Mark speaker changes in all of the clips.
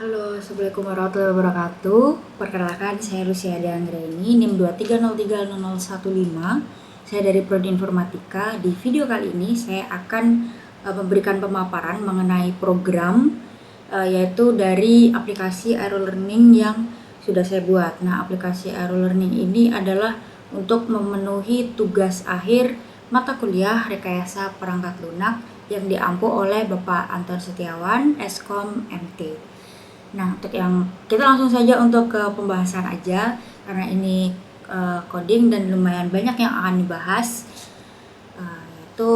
Speaker 1: Halo, Assalamualaikum warahmatullahi wabarakatuh. Perkenalkan, saya Luciada Anggraini, NIM 2303015. Saya dari Prodi Informatika. Di video kali ini saya akan memberikan pemaparan mengenai program yaitu dari aplikasi Aero Learning yang sudah saya buat. Nah, aplikasi Aero Learning ini adalah untuk memenuhi tugas akhir mata kuliah rekayasa perangkat lunak yang diampu oleh Bapak Anton Setiawan, Eskom MT. Nah, untuk yang kita langsung saja untuk ke pembahasan aja karena ini coding dan lumayan banyak yang akan dibahas. Yaitu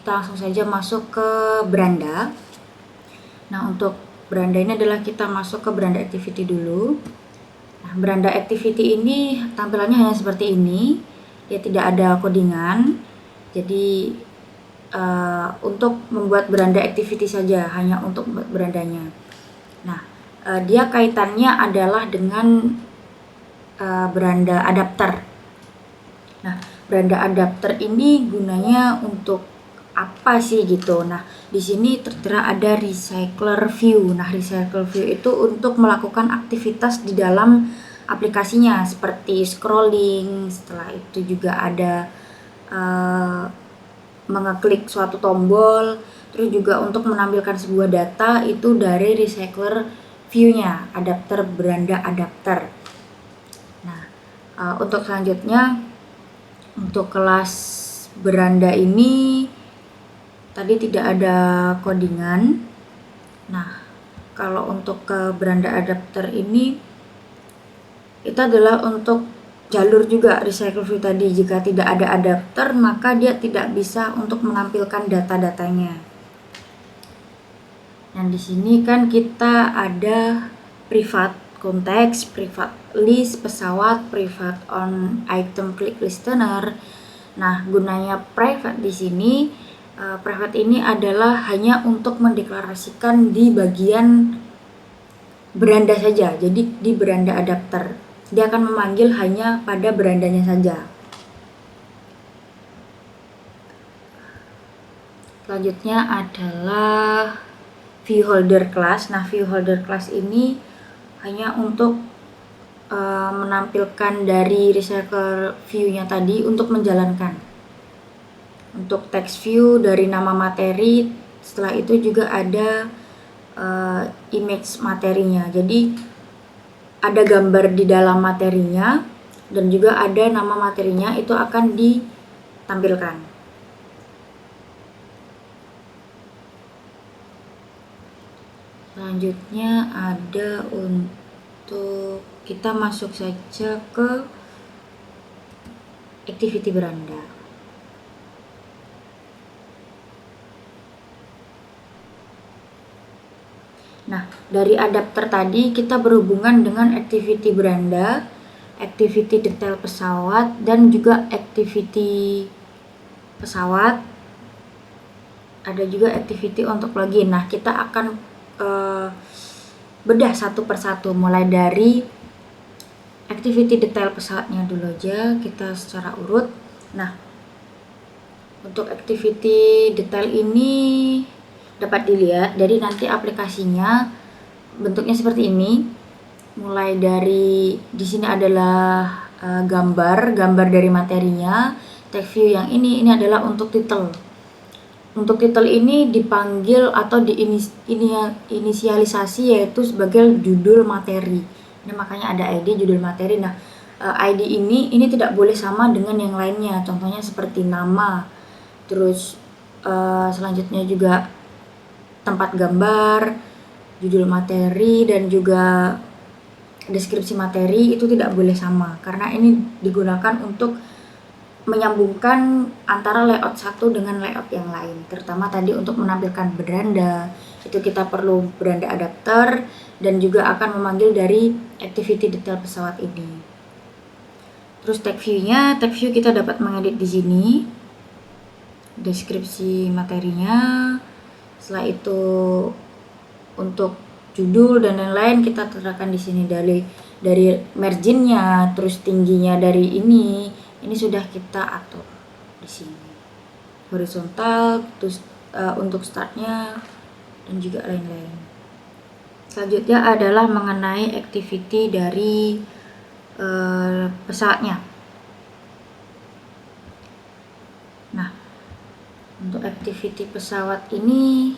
Speaker 1: kita langsung saja masuk ke beranda. Nah, untuk beranda ini adalah kita masuk ke beranda activity dulu. Nah, beranda activity ini tampilannya hanya seperti ini. Dia tidak ada codingan. Jadi untuk membuat beranda activity saja, hanya untuk berandanya. Nah, dia kaitannya adalah dengan beranda adapter. Nah, beranda adapter ini gunanya untuk apa sih gitu. Nah, di sini tertera ada recycler view. Nah, recycler view itu untuk melakukan aktivitas di dalam aplikasinya seperti scrolling. Setelah itu juga ada mengeklik suatu tombol, terus juga untuk menampilkan sebuah data itu dari recycler view-nya, adapter beranda adapter. Nah, untuk selanjutnya untuk kelas beranda ini tadi tidak ada codingan. Nah, kalau untuk ke beranda adapter ini itu adalah untuk jalur juga recycle view tadi. Jika tidak ada adapter maka dia tidak bisa untuk menampilkan data-datanya. Dan di sini kan kita ada private konteks, private list pesawat, private on item click listener. Nah, gunanya private di sini private ini adalah hanya untuk mendeklarasikan di bagian beranda saja. Jadi di beranda adapter dia akan memanggil hanya pada berandanya saja. Selanjutnya adalah view holder class. Nah, view holder class ini hanya untuk menampilkan dari recycle view-nya tadi untuk menjalankan. Untuk text view dari nama materi, setelah itu juga ada image materinya. Jadi ada gambar di dalam materinya dan juga ada nama materinya itu akan ditampilkan. Selanjutnya ada untuk kita masuk saja ke activity beranda. Nah, dari adapter tadi kita berhubungan dengan activity beranda, activity detail pesawat, dan juga activity pesawat. Ada juga activity untuk login. Nah, kita akan bedah satu persatu, mulai dari activity detail pesawatnya dulu aja, kita secara urut. Nah, untuk activity detail ini dapat dilihat dari nanti aplikasinya bentuknya seperti ini. Mulai dari di sini adalah gambar dari materinya. Text view yang ini adalah untuk title. Untuk title ini dipanggil atau diinisialisasi yaitu sebagai judul materi. Ini makanya ada ID judul materi. Nah, ID ini tidak boleh sama dengan yang lainnya. Contohnya seperti nama. Terus selanjutnya juga tempat gambar, judul materi, dan juga deskripsi materi itu tidak boleh sama karena ini digunakan untuk menyambungkan antara layout satu dengan layout yang lain. Terutama tadi untuk menampilkan beranda, itu kita perlu beranda adapter dan juga akan memanggil dari activity detail pesawat ini. Terus tag view-nya, tag view kita dapat mengedit di sini. Deskripsi materinya. Setelah itu untuk judul dan lain-lain kita terapkan di sini dari marginnya, terus tingginya dari ini sudah kita atur di sini. Horizontal, terus untuk startnya dan juga lain-lain. Selanjutnya adalah mengenai activity dari pesawatnya. Nah, untuk activity pesawat ini,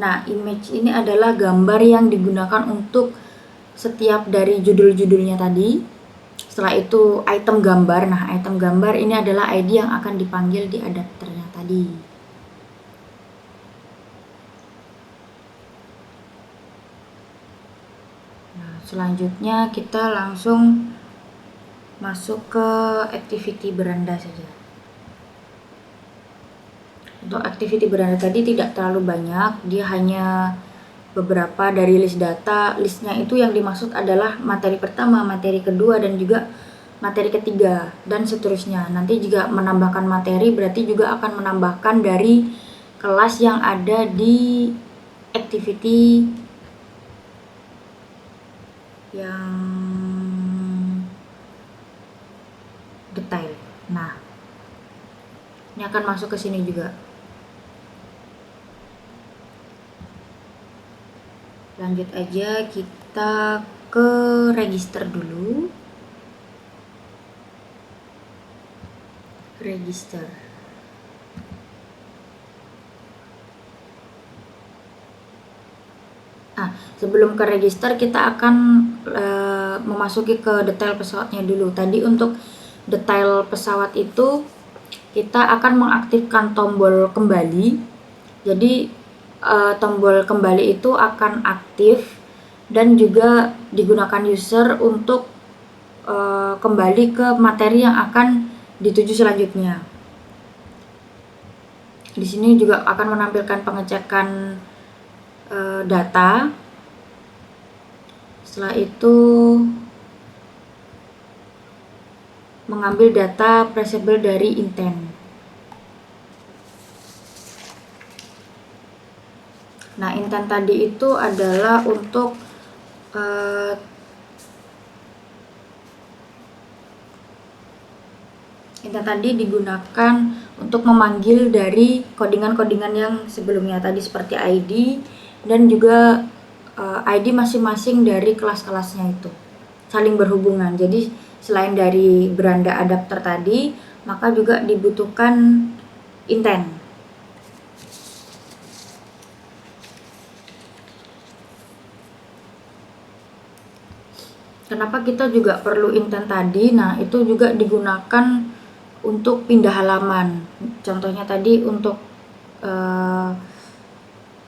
Speaker 1: nah image ini adalah gambar yang digunakan untuk setiap dari judul-judulnya tadi. Setelah itu item gambar. Nah, item gambar ini adalah ID yang akan dipanggil di adapternya tadi. Nah, selanjutnya kita langsung masuk ke activity beranda saja. Untuk activity beranda tadi tidak terlalu banyak, dia hanya beberapa dari list data. Listnya itu yang dimaksud adalah materi pertama, materi kedua, dan juga materi ketiga, dan seterusnya. Nanti juga menambahkan materi berarti juga akan menambahkan dari kelas yang ada di activity yang detail. Nah, ini akan masuk ke sini juga. Lanjut aja, kita ke register dulu. Register. Sebelum ke register kita akan memasuki ke detail pesawatnya dulu. Tadi untuk detail pesawat itu kita akan mengaktifkan tombol kembali. Jadi tombol kembali itu akan aktif dan juga digunakan user untuk kembali ke materi yang akan dituju selanjutnya. Di sini juga akan menampilkan pengecekan data. Setelah itu mengambil data traceable dari intent. Nah, intent tadi itu adalah untuk intent tadi digunakan untuk memanggil dari codingan-codingan yang sebelumnya tadi seperti ID dan juga ID masing-masing dari kelas-kelasnya itu saling berhubungan. Jadi selain dari beranda adapter tadi, maka juga dibutuhkan intent. Kenapa kita juga perlu intent tadi? Nah, itu juga digunakan untuk pindah halaman. Contohnya tadi untuk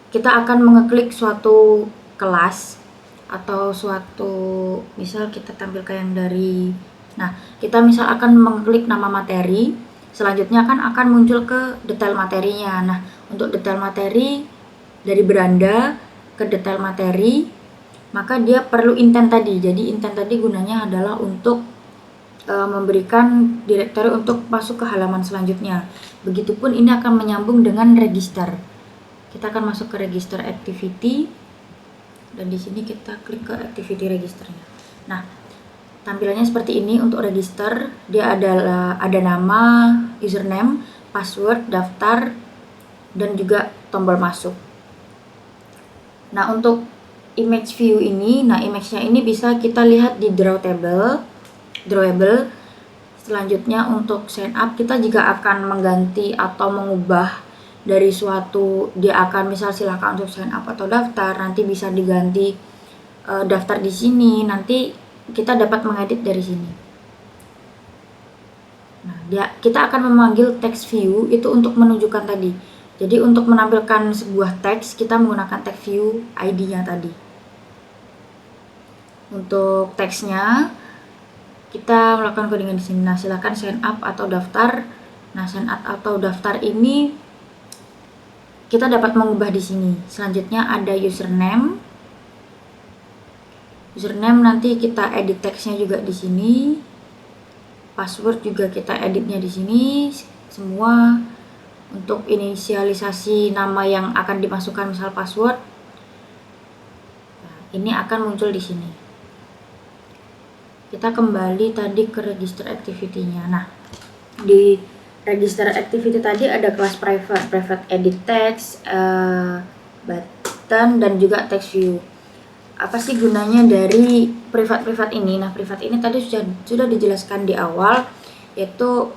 Speaker 1: kita akan mengeklik suatu kelas atau suatu, misal kita tampilkan yang dari, nah kita misal akan mengklik nama materi, selanjutnya akan muncul ke detail materinya. Nah, untuk detail materi dari beranda ke detail materi, maka dia perlu intent tadi. Jadi intent tadi gunanya adalah untuk memberikan directory untuk masuk ke halaman selanjutnya. Begitupun ini akan menyambung dengan register. Kita akan masuk ke register activity dan di sini kita klik ke activity registernya. Nah, tampilannya seperti ini untuk register. Dia ada nama, username, password, daftar, dan juga tombol masuk. Nah, untuk image view ini, nah image-nya ini bisa kita lihat di drawable. Selanjutnya untuk sign up, kita jika akan mengganti atau mengubah dari suatu, dia akan misal silakan untuk sign up atau daftar, nanti bisa diganti daftar di sini, nanti kita dapat mengedit dari sini. Nah, kita akan memanggil text view itu untuk menunjukkan tadi. Jadi untuk menampilkan sebuah teks, kita menggunakan text view ID-nya tadi. Untuk teksnya kita melakukan codingan di sini. Nah, silakan sign up atau daftar. Nah, sign up atau daftar ini kita dapat mengubah di sini. Selanjutnya ada username. Username nanti kita edit teksnya juga di sini. Password juga kita editnya di sini. Semua untuk inisialisasi nama yang akan dimasukkan, misal password. Nah, ini akan muncul di sini. Kita kembali tadi ke register activity-nya. Nah, di register activity tadi ada kelas private edit text, button dan juga text view. Apa sih gunanya dari privat ini? Nah, privat ini tadi sudah dijelaskan di awal, yaitu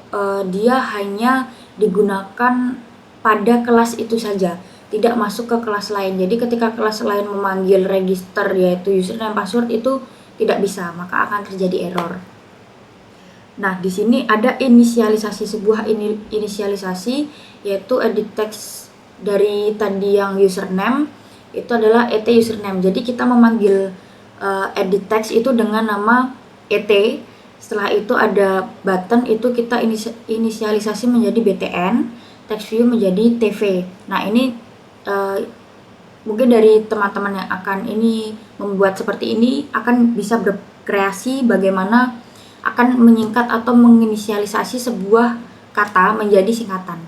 Speaker 1: dia hanya digunakan pada kelas itu saja, tidak masuk ke kelas lain. Jadi ketika kelas lain memanggil register yaitu username password itu tidak bisa, maka akan terjadi error. Nah, di sini ada sebuah inisialisasi yaitu edit text dari tadi yang username itu adalah et username. Jadi kita memanggil edit text itu dengan nama et. Setelah itu ada button, itu kita inisialisasi menjadi btn, text view menjadi tv. Nah, ini mungkin dari teman-teman yang akan membuat seperti ini akan bisa berkreasi bagaimana akan menyingkat atau menginisialisasi sebuah kata menjadi singkatan.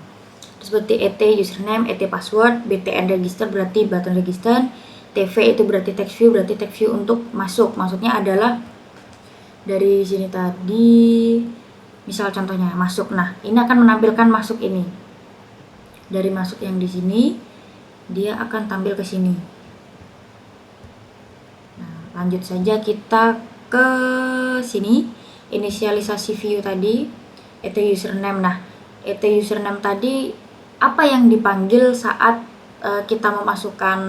Speaker 1: Seperti et username, et password, btn register berarti button register, tv itu berarti text view untuk masuk. Maksudnya adalah dari sini tadi, misal contohnya masuk. Nah, ini akan menampilkan masuk ini. Dari masuk yang di sini, dia akan tampil ke sini. Nah, lanjut saja kita ke sini, inisialisasi view tadi, et username. Nah, et username tadi apa yang dipanggil saat kita memasukkan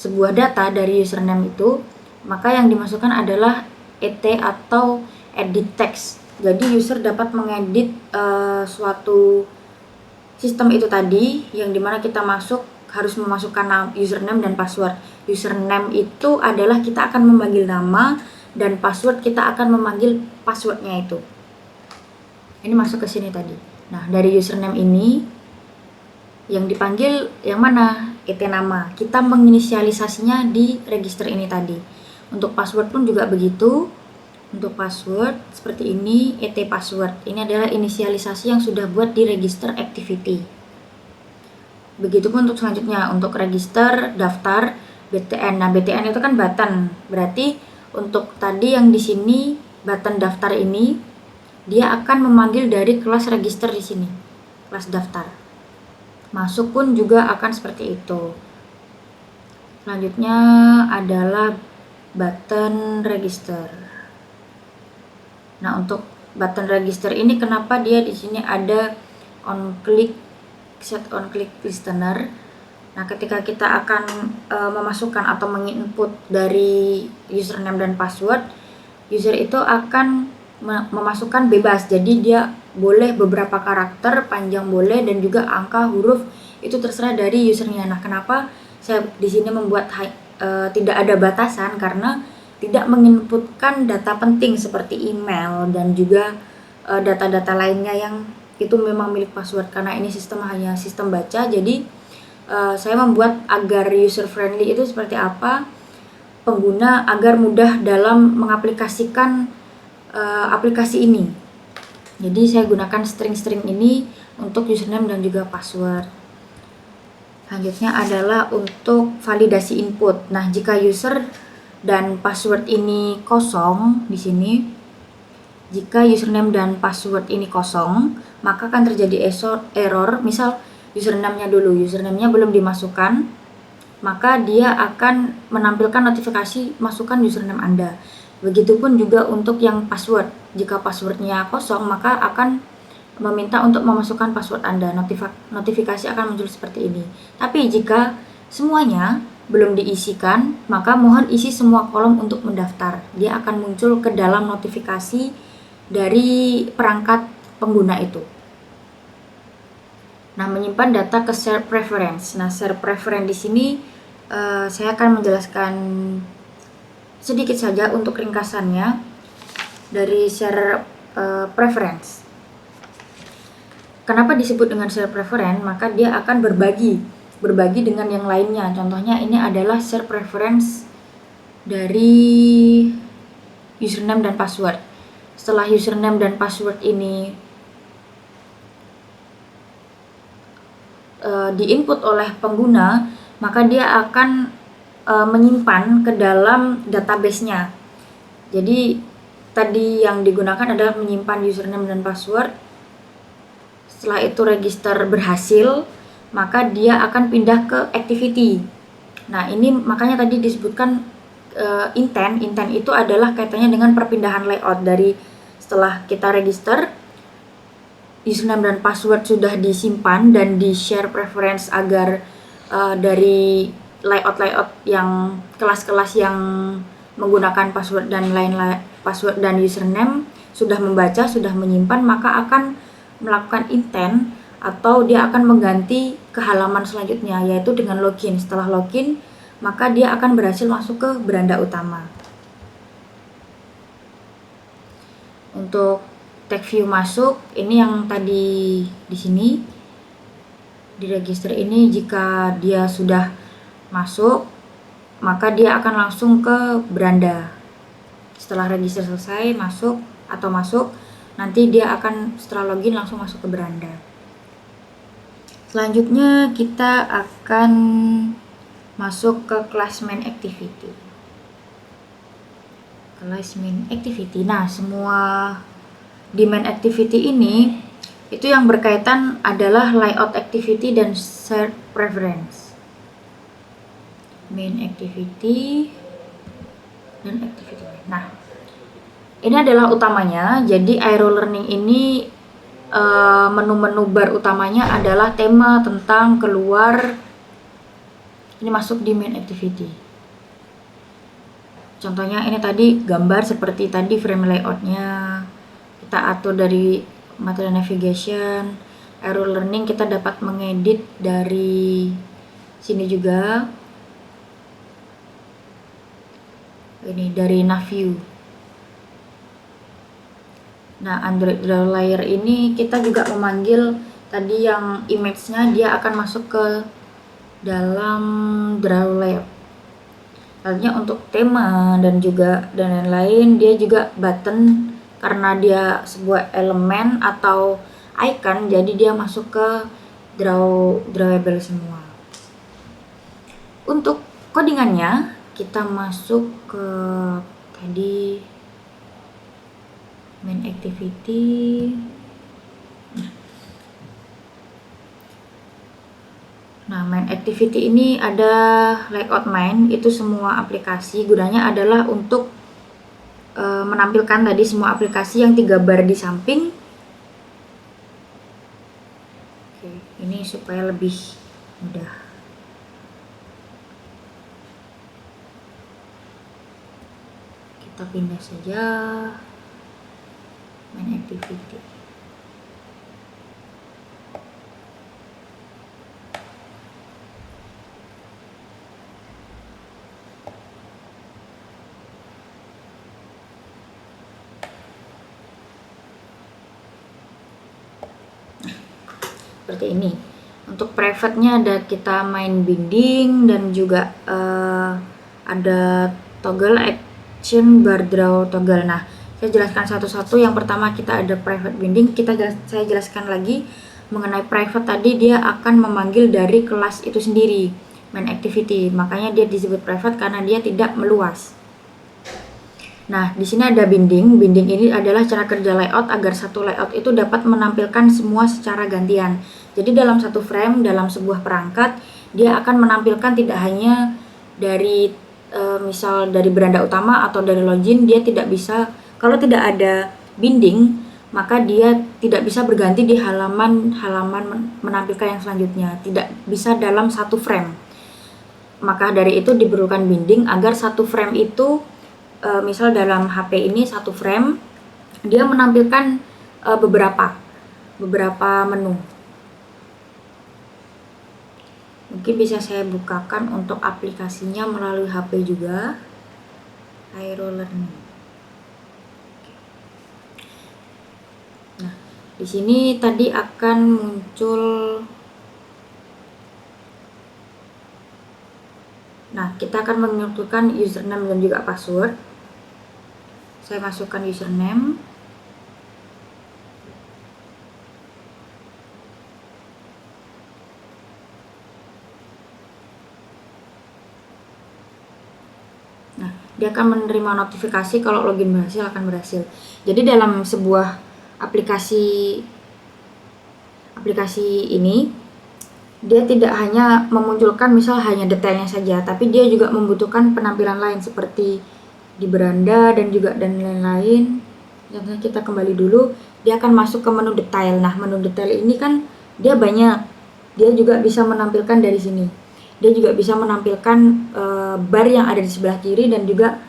Speaker 1: sebuah data dari username itu, maka yang dimasukkan adalah et atau edit text. Jadi user dapat mengedit suatu sistem itu tadi, yang dimana kita harus memasukkan username dan password. Username itu adalah kita akan memanggil nama, dan password kita akan memanggil passwordnya itu. Ini masuk ke sini tadi. Nah, dari username ini yang dipanggil yang mana? Et nama. Kita menginisialisasinya di register ini tadi. Untuk password pun juga begitu. Untuk password seperti ini, et password. Ini adalah inisialisasi yang sudah buat di register activity. Begitupun untuk selanjutnya, untuk register daftar btn. Nah, btn itu kan button. Berarti untuk tadi yang di sini button daftar ini, dia akan memanggil dari kelas register di sini, kelas daftar. Masuk pun juga akan seperti itu. Selanjutnya adalah button register. Nah, untuk button register ini kenapa dia di sini ada set on click listener. Nah, ketika kita akan memasukkan atau menginput dari username dan password, user itu akan memasukkan bebas. Jadi dia boleh beberapa karakter, panjang boleh, dan juga angka, huruf itu terserah dari usernya. Nah, kenapa saya di sini membuat tidak ada batasan? Karena tidak menginputkan data penting seperti email dan juga data-data lainnya yang itu memang milik password, karena ini hanya sistem baca. Jadi saya membuat agar user friendly itu seperti apa, pengguna agar mudah dalam mengaplikasikan aplikasi ini. Jadi saya gunakan string-string ini untuk username dan juga password. Selanjutnya adalah untuk validasi input. Nah, jika user dan password ini kosong di sini, jika username dan password ini kosong, maka akan terjadi error. Misal username-nya dulu, username-nya belum dimasukkan, maka dia akan menampilkan notifikasi masukkan username Anda. Begitupun juga untuk yang password. Jika passwordnya kosong, maka akan meminta untuk memasukkan password Anda. Notifikasi akan muncul seperti ini. Tapi jika semuanya belum diisikan, maka mohon isi semua kolom untuk mendaftar. Dia akan muncul ke dalam notifikasi dari perangkat pengguna itu. Nah, menyimpan data ke share preference. Nah, share preference di sini saya akan menjelaskan sedikit saja untuk ringkasannya dari share preference. Kenapa disebut dengan share preference? Maka dia akan berbagi dengan yang lainnya. Contohnya ini adalah share preference dari username dan password. Setelah username dan password ini diinput oleh pengguna, maka dia akan menyimpan ke dalam database-nya. Jadi tadi yang digunakan adalah menyimpan username dan password. Setelah itu register berhasil, maka dia akan pindah ke activity. Nah, ini makanya tadi disebutkan intent itu adalah kaitannya dengan perpindahan layout dari setelah kita register, username dan password sudah disimpan dan di-share preference agar dari layout yang kelas-kelas yang menggunakan password dan password dan username sudah membaca, sudah menyimpan, maka akan melakukan intent atau dia akan mengganti ke halaman selanjutnya, yaitu dengan login. Setelah login, maka dia akan berhasil masuk ke beranda utama. Untuk tag view masuk, ini yang tadi di sini di register ini, jika dia sudah masuk, maka dia akan langsung ke beranda. Setelah register selesai, masuk, nanti dia akan setelah login langsung masuk ke beranda. Selanjutnya kita akan masuk ke kelas main activity. Kelas main activity. Nah, semua di main activity ini itu yang berkaitan adalah layout activity dan share preference. Main activity dan activity. Nah, ini adalah utamanya. Jadi Aero Learning ini menu-menu bar utamanya adalah tema tentang keluar. Ini masuk di main activity. Contohnya ini tadi gambar seperti tadi, frame layoutnya kita atur dari material navigation. Aero Learning kita dapat mengedit dari sini juga. Ini dari Navview. Nah, Android Draw Layer ini kita juga memanggil tadi yang image-nya, dia akan masuk ke dalam Draw Layer. Lainnya untuk tema dan lain-lain, dia juga button karena dia sebuah elemen atau icon, jadi dia masuk ke drawable semua. Untuk codingannya kita masuk ke tadi main activity. Nah, main activity ini ada layout main, itu semua aplikasi, gunanya adalah untuk menampilkan tadi semua aplikasi yang 3 bar di samping. Oke, ini supaya lebih mudah. Kita pindah saja main activity. Seperti ini. Untuk private-nya ada kita main binding dan juga ada toggle action bar draw toggle. Nah, saya jelaskan satu-satu. Yang pertama kita ada private binding. Saya jelaskan lagi mengenai private tadi, dia akan memanggil dari kelas itu sendiri, main activity. Makanya dia disebut private karena dia tidak meluas. Nah, di sini ada binding. Binding ini adalah cara kerja layout agar satu layout itu dapat menampilkan semua secara gantian. Jadi dalam satu frame, dalam sebuah perangkat, dia akan menampilkan tidak hanya dari misal dari beranda utama atau dari login, dia tidak bisa, kalau tidak ada binding, maka dia tidak bisa berganti di halaman menampilkan yang selanjutnya. Tidak bisa dalam satu frame. Maka dari itu diperlukan binding agar satu frame itu, misal dalam HP ini satu frame, dia menampilkan beberapa menu. Mungkin bisa saya bukakan untuk aplikasinya melalui HP juga. Aero Learning. Nah, di sini tadi akan muncul. Nah, kita akan menentukan username dan juga password. Saya masukkan username. Nah, dia akan menerima notifikasi kalau login berhasil, akan berhasil. Jadi dalam sebuah aplikasi ini, dia tidak hanya memunculkan misal hanya detailnya saja, tapi dia juga membutuhkan penampilan lain seperti di beranda dan lain-lain. Contohnya kita kembali dulu, dia akan masuk ke menu detail. Nah, menu detail ini kan dia banyak. Dia juga bisa menampilkan dari sini. Dia juga bisa menampilkan bar yang ada di sebelah kiri dan juga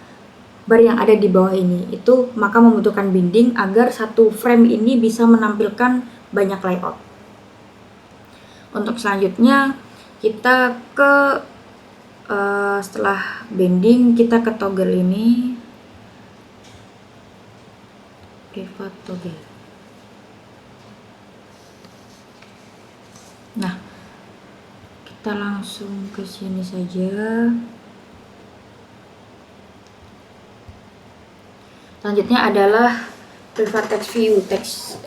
Speaker 1: bar yang ada di bawah ini. Itu maka membutuhkan binding agar satu frame ini bisa menampilkan banyak layout. Untuk selanjutnya kita ke setelah bending kita ke toggle ini, privat toggle. Nah, kita langsung ke sini saja. Selanjutnya adalah privat text view, text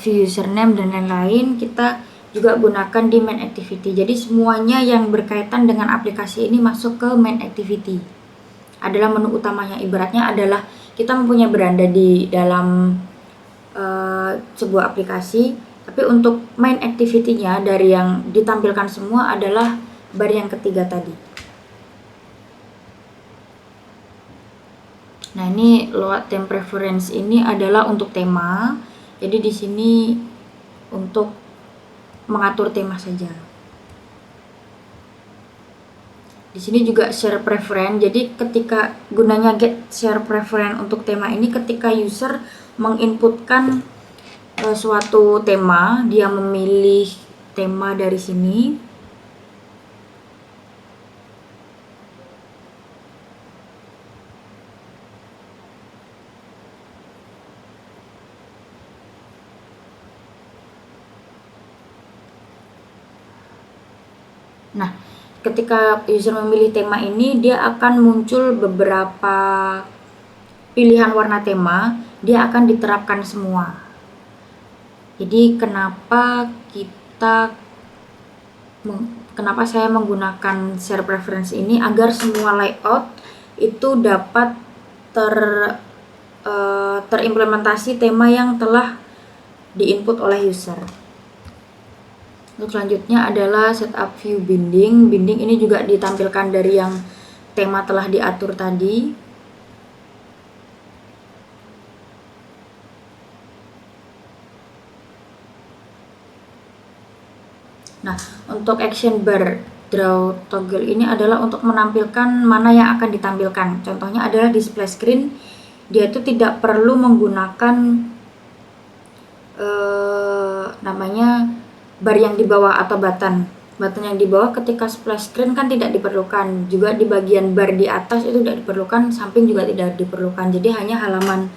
Speaker 1: view username dan lain-lain. Kita juga gunakan di main activity. Jadi semuanya yang berkaitan dengan aplikasi ini masuk ke main activity. Adalah menu utamanya. Ibaratnya adalah kita mempunyai beranda di dalam sebuah aplikasi, tapi untuk main activity-nya dari yang ditampilkan semua adalah bar yang ketiga tadi. Nah, ini load theme preference ini adalah untuk tema. Jadi di sini untuk mengatur tema saja. Di sini juga share preference. Jadi ketika gunanya get share preference untuk tema ini, ketika user menginputkan suatu tema, dia memilih tema dari sini. Nah, ketika user memilih tema ini, dia akan muncul beberapa pilihan warna tema, dia akan diterapkan semua. Jadi kenapa saya menggunakan share preference ini agar semua layout itu dapat terimplementasi tema yang telah diinput oleh user. Untuk selanjutnya adalah setup view binding. Binding ini juga ditampilkan dari yang tema telah diatur tadi. Nah, untuk action bar draw toggle ini adalah untuk menampilkan mana yang akan ditampilkan. Contohnya adalah display screen. Dia itu tidak perlu menggunakan namanya bar yang di bawah atau button yang di bawah. Ketika splash screen kan tidak diperlukan, juga di bagian bar di atas itu tidak diperlukan, samping juga tidak diperlukan. Jadi hanya halaman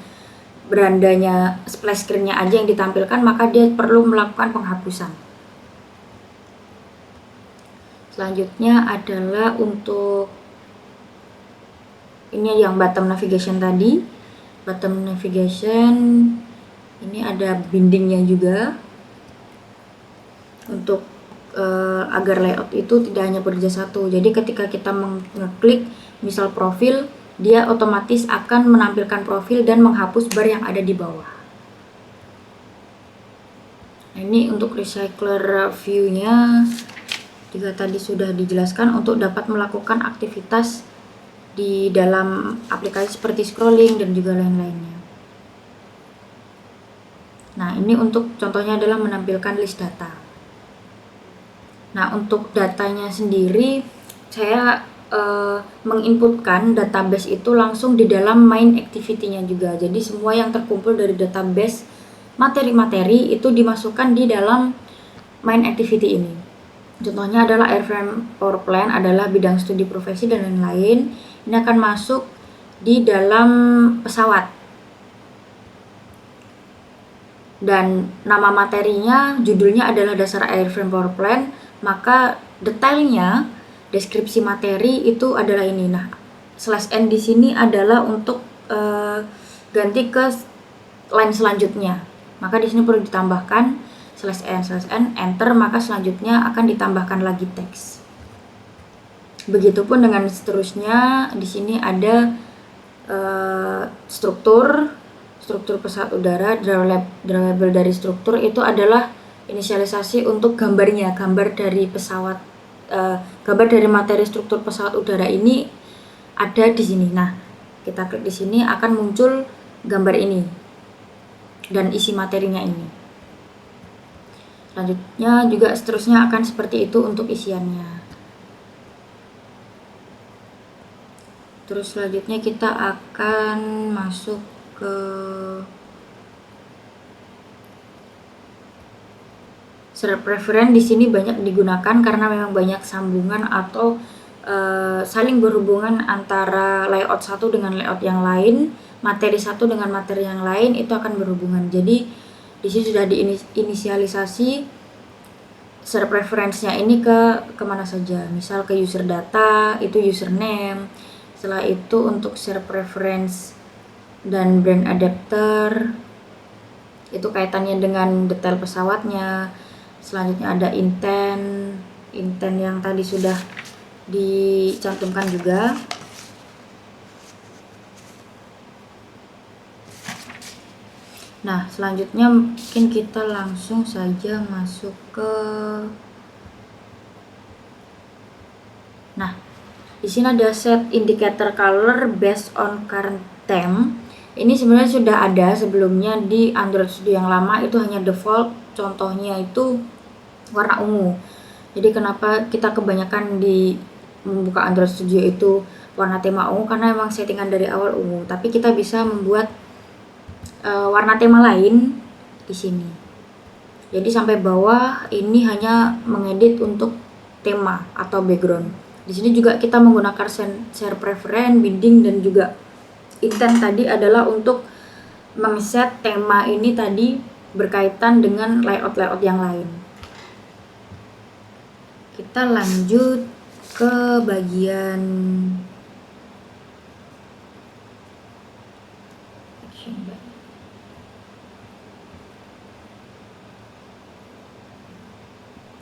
Speaker 1: berandanya splash screen-nya aja yang ditampilkan, maka dia perlu melakukan penghapusan. Selanjutnya adalah untuk ini yang bottom navigation tadi. Bottom navigation ini ada bindingnya juga untuk agar layout itu tidak hanya bekerja satu. Jadi ketika kita mengeklik misal profil, dia otomatis akan menampilkan profil dan menghapus bar yang ada di bawah. Nah, ini untuk recycler view-nya juga tadi sudah dijelaskan untuk dapat melakukan aktivitas di dalam aplikasi seperti scrolling dan juga lain-lainnya. Nah, ini untuk contohnya adalah menampilkan list data. Nah, untuk datanya sendiri saya menginputkan database itu langsung di dalam main activity-nya juga. Jadi semua yang terkumpul dari database materi-materi itu dimasukkan di dalam main activity ini. Contohnya adalah airframe power plan adalah bidang studi profesi dan lain-lain. Ini akan masuk di dalam pesawat. Dan nama materinya, judulnya adalah dasar airframe power plan, maka detailnya, deskripsi materi itu adalah ini. Nah, /n di sini adalah untuk ganti ke line selanjutnya. Maka di sini perlu ditambahkan /n, enter, maka selanjutnya akan ditambahkan lagi teks. Begitupun dengan seterusnya. Di sini ada struktur pesawat udara. Drawable dari struktur itu adalah inisialisasi untuk gambarnya, gambar dari pesawat, gambar dari materi struktur pesawat udara ini ada di sini. Nah, kita klik di sini akan muncul gambar ini dan isi materinya ini. Selanjutnya juga seterusnya akan seperti itu untuk isiannya. Terus selanjutnya kita akan masuk ke serap reference. Di sini banyak digunakan karena memang banyak sambungan atau saling berhubungan antara layout satu dengan layout yang lain, materi satu dengan materi yang lain itu akan berhubungan. Jadi di sini sudah diinisialisasi serap reference-nya ini ke kemana saja. Misal ke user data itu username. Setelah itu untuk serap reference dan brand adapter itu kaitannya dengan detail pesawatnya. Selanjutnya ada intent yang tadi sudah dicantumkan juga. Nah, selanjutnya mungkin kita langsung saja masuk ke di sini ada set indicator color based on current theme. Ini sebenarnya sudah ada sebelumnya di Android Studio yang lama, itu hanya default, contohnya itu warna ungu. Jadi kenapa kita kebanyakan di membuka Android Studio itu warna tema ungu, karena memang settingan dari awal ungu, tapi kita bisa membuat warna tema lain di sini. Jadi sampai bawah ini hanya mengedit untuk tema atau background. Di sini juga kita menggunakan share preference, binding dan juga intent tadi adalah untuk mengset tema ini tadi berkaitan dengan layout yang lain. Kita lanjut ke bagian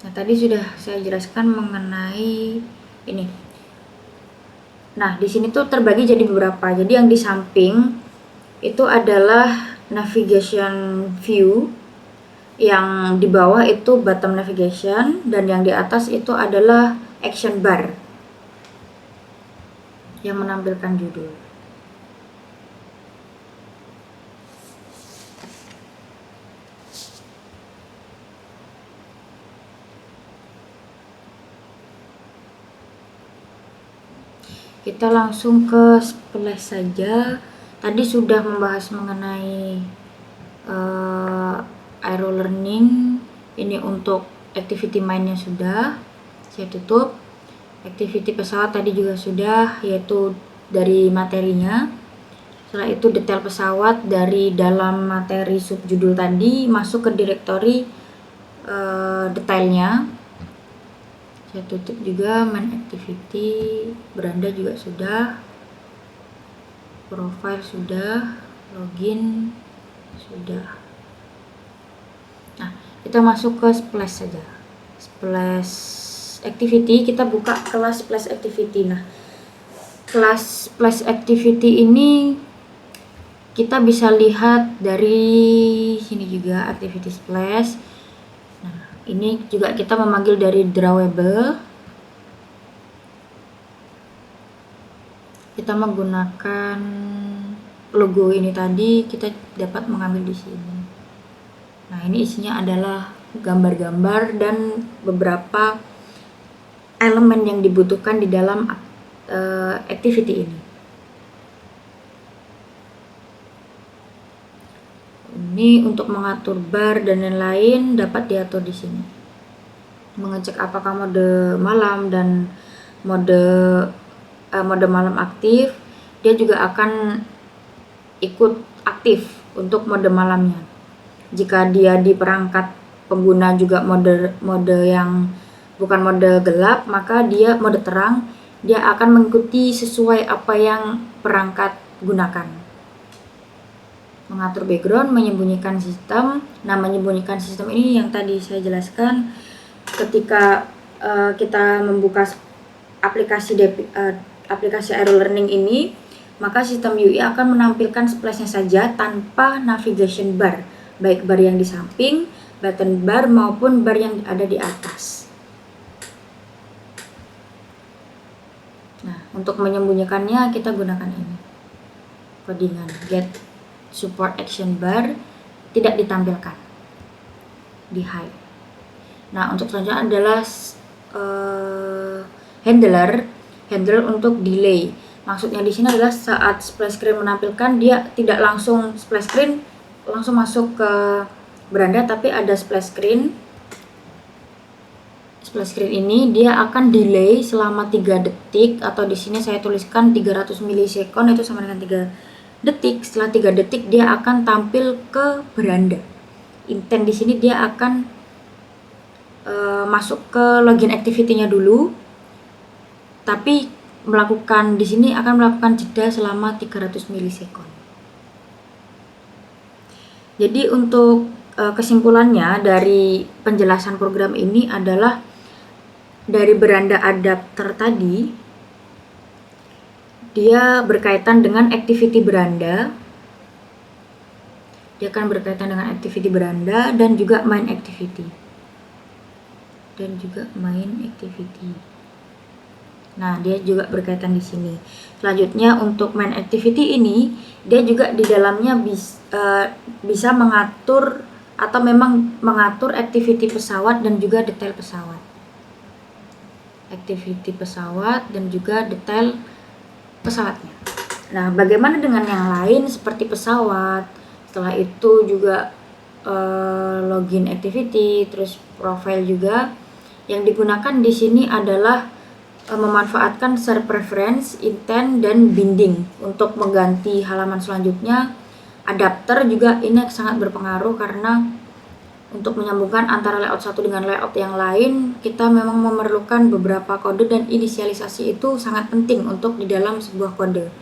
Speaker 1: nah, tadi sudah saya jelaskan mengenai ini. Nah, di sini tuh terbagi jadi beberapa. Jadi yang di samping itu adalah navigation view, yang di bawah itu bottom navigation, dan yang di atas itu adalah action bar yang menampilkan judul. Kita langsung ke splash saja. Tadi sudah membahas mengenai aero learning. Ini untuk activity mainnya sudah saya tutup. Activity pesawat tadi juga sudah, yaitu dari materinya. Setelah itu detail pesawat dari dalam materi subjudul tadi masuk ke direktori detailnya. Saya tutup juga. Main activity, beranda juga sudah, profile sudah, login sudah. Nah, kita masuk ke splash saja. Splash activity, kita buka kelas splash activity. Nah, kelas splash activity ini kita bisa lihat dari sini juga, activity splash. Nah, ini juga kita memanggil dari drawable. Kita menggunakan logo ini tadi, kita dapat mengambil di sini. Nah, ini isinya adalah gambar-gambar dan beberapa elemen yang dibutuhkan di dalam activity ini. Ini untuk mengatur bar dan lain-lain dapat diatur di sini. Mengecek apakah mode malam dan mode malam aktif, dia juga akan ikut aktif untuk mode malamnya. Jika dia di perangkat pengguna juga mode yang bukan mode gelap, maka dia mode terang, dia akan mengikuti sesuai apa yang perangkat gunakan. Mengatur background, menyembunyikan sistem. Nah, menyembunyikan sistem ini yang tadi saya jelaskan, ketika kita membuka aplikasi aero learning ini, maka sistem UI akan menampilkan splashnya saja tanpa navigation bar, baik bar yang di samping, button bar maupun bar yang ada di atas. Nah, untuk menyembunyikannya kita gunakan ini. Codingan get support action bar tidak ditampilkan, di hide. Nah, untuk selanjutnya adalah handler untuk delay. Maksudnya di sini adalah saat splash screen menampilkan, dia tidak langsung splash screen langsung masuk ke beranda, tapi ada splash screen. Splash screen ini dia akan delay selama 3 detik, atau di sini saya tuliskan 300 milisekund, itu sama dengan 3 detik. Setelah 3 detik dia akan tampil ke beranda. Intent di sini dia akan masuk ke login activity-nya dulu, tapi melakukan di sini akan melakukan jeda selama 300 milisekund. Jadi untuk kesimpulannya dari penjelasan program ini adalah dari beranda adapter tadi, dia berkaitan dengan activity beranda. Dia akan berkaitan dengan activity beranda dan juga main activity. Nah, dia juga berkaitan di sini. Selanjutnya untuk main activity ini, dia juga di dalamnya bisa mengatur atau memang mengatur activity pesawat dan juga detail pesawat. Activity pesawat dan juga detail pesawatnya. Nah, bagaimana dengan yang lain seperti pesawat? Setelah itu juga login activity, terus profile juga. Yang digunakan di sini adalah memanfaatkan share preference, intent, dan binding untuk mengganti halaman selanjutnya. Adapter juga ini sangat berpengaruh karena untuk menyambungkan antara layout satu dengan layout yang lain, kita memang memerlukan beberapa kode, dan inisialisasi itu sangat penting untuk di dalam sebuah kode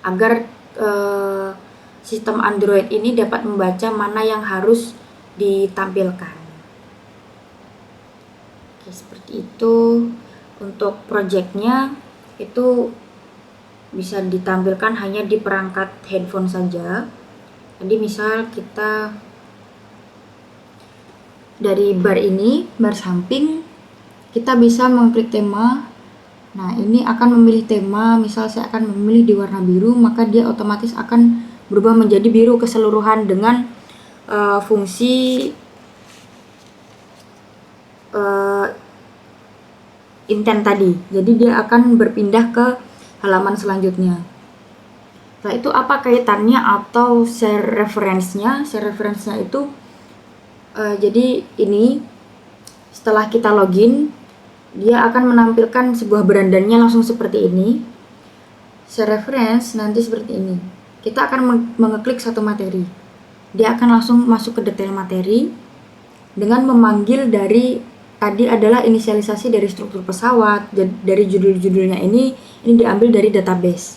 Speaker 1: agar sistem Android ini dapat membaca mana yang harus ditampilkan. Oke, seperti itu. Untuk projectnya itu bisa ditampilkan hanya di perangkat handphone saja. Jadi misal kita dari bar ini, bar samping, kita bisa mengklik tema. Nah, ini akan memilih tema. Misal saya akan memilih di warna biru, maka dia otomatis akan berubah menjadi biru keseluruhan dengan fungsi intent tadi. Jadi dia akan berpindah ke halaman selanjutnya. Setelah itu apa kaitannya atau share reference-nya? Share reference-nya itu jadi ini setelah kita login, dia akan menampilkan sebuah berandanya langsung seperti ini. Share reference nanti seperti ini. Kita akan mengeklik satu materi. Dia akan langsung masuk ke detail materi dengan memanggil dari tadi adalah inisialisasi dari struktur pesawat, dari judul-judulnya ini diambil dari database.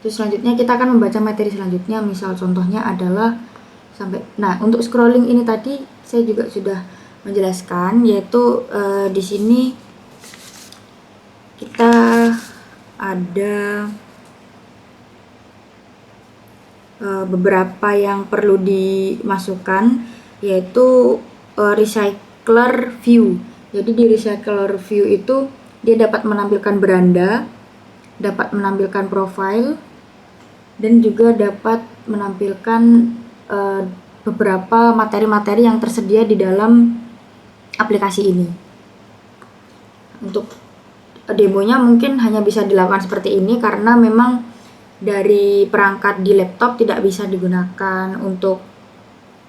Speaker 1: Terus selanjutnya kita akan membaca materi selanjutnya, misal contohnya adalah nah, untuk scrolling ini tadi saya juga sudah menjelaskan, yaitu di sini kita ada beberapa yang perlu dimasukkan, yaitu recycler view. Jadi di recycler view itu dia dapat menampilkan beranda, dapat menampilkan profile, dan juga dapat menampilkan beberapa materi-materi yang tersedia di dalam aplikasi ini. Untuk demonya mungkin hanya bisa dilakukan seperti ini karena memang dari perangkat di laptop tidak bisa digunakan untuk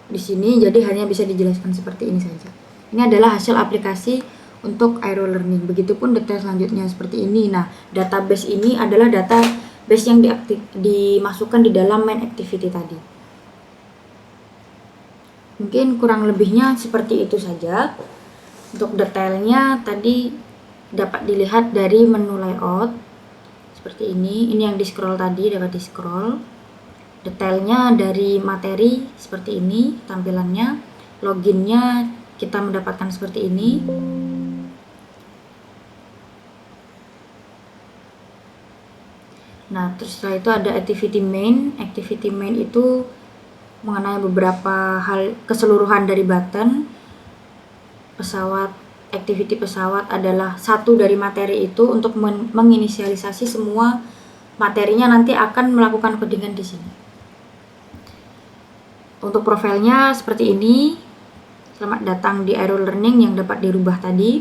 Speaker 1: di sini, jadi hanya bisa dijelaskan seperti ini saja. Ini adalah hasil aplikasi untuk Aero Learning. Begitupun detail selanjutnya seperti ini. Nah, database ini adalah database yang dimasukkan di dalam main activity tadi. Mungkin kurang lebihnya seperti itu saja. Untuk detailnya tadi dapat dilihat dari menu layout seperti ini. Ini yang di scroll tadi, dapat di scroll. Detailnya dari materi seperti ini tampilannya. Loginnya kita mendapatkan seperti ini. Nah, terus setelah itu ada activity main. Activity main itu mengenai beberapa hal keseluruhan dari button. Pesawat, activity pesawat adalah satu dari materi itu untuk menginisialisasi semua materinya nanti akan melakukan codingan di sini. Untuk profilnya seperti ini. Selamat datang di Aero Learning yang dapat dirubah tadi.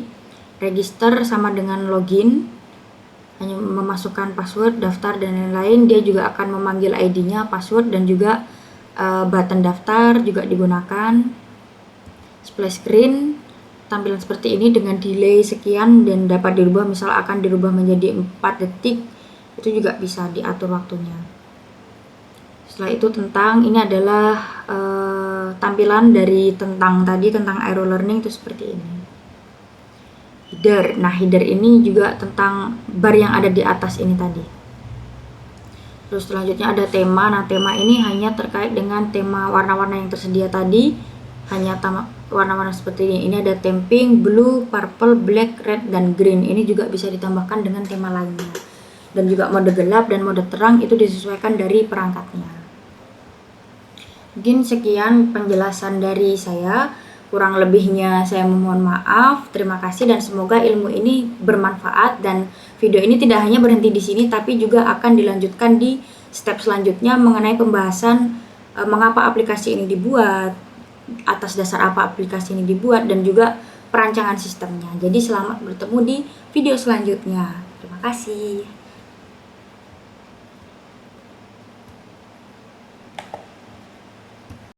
Speaker 1: Register sama dengan login. Hanya memasukkan password, daftar, dan lain-lain. Dia juga akan memanggil ID-nya, password, dan juga button daftar juga digunakan. Splash screen tampilan seperti ini dengan delay sekian dan dapat dirubah, misal akan dirubah menjadi 4 detik, itu juga bisa diatur waktunya. Setelah itu ini adalah tampilan dari tentang Aero Learning itu seperti ini. Header. Nah, header ini juga tentang bar yang ada di atas ini tadi. Terus selanjutnya ada tema. Nah, tema ini hanya terkait dengan tema warna-warna yang tersedia tadi. Hanya warna-warna seperti ini. Ini ada theme pink, blue, purple, black, red, dan green. Ini juga bisa ditambahkan dengan tema lainnya. Dan juga mode gelap dan mode terang itu disesuaikan dari perangkatnya. Mungkin sekian penjelasan dari saya. Kurang lebihnya saya memohon maaf. Terima kasih dan semoga ilmu ini bermanfaat, dan video ini tidak hanya berhenti di sini tapi juga akan dilanjutkan di step selanjutnya mengenai pembahasan mengapa aplikasi ini dibuat, atas dasar apa aplikasi ini dibuat, dan juga perancangan sistemnya. Jadi selamat bertemu di video selanjutnya. Terima kasih.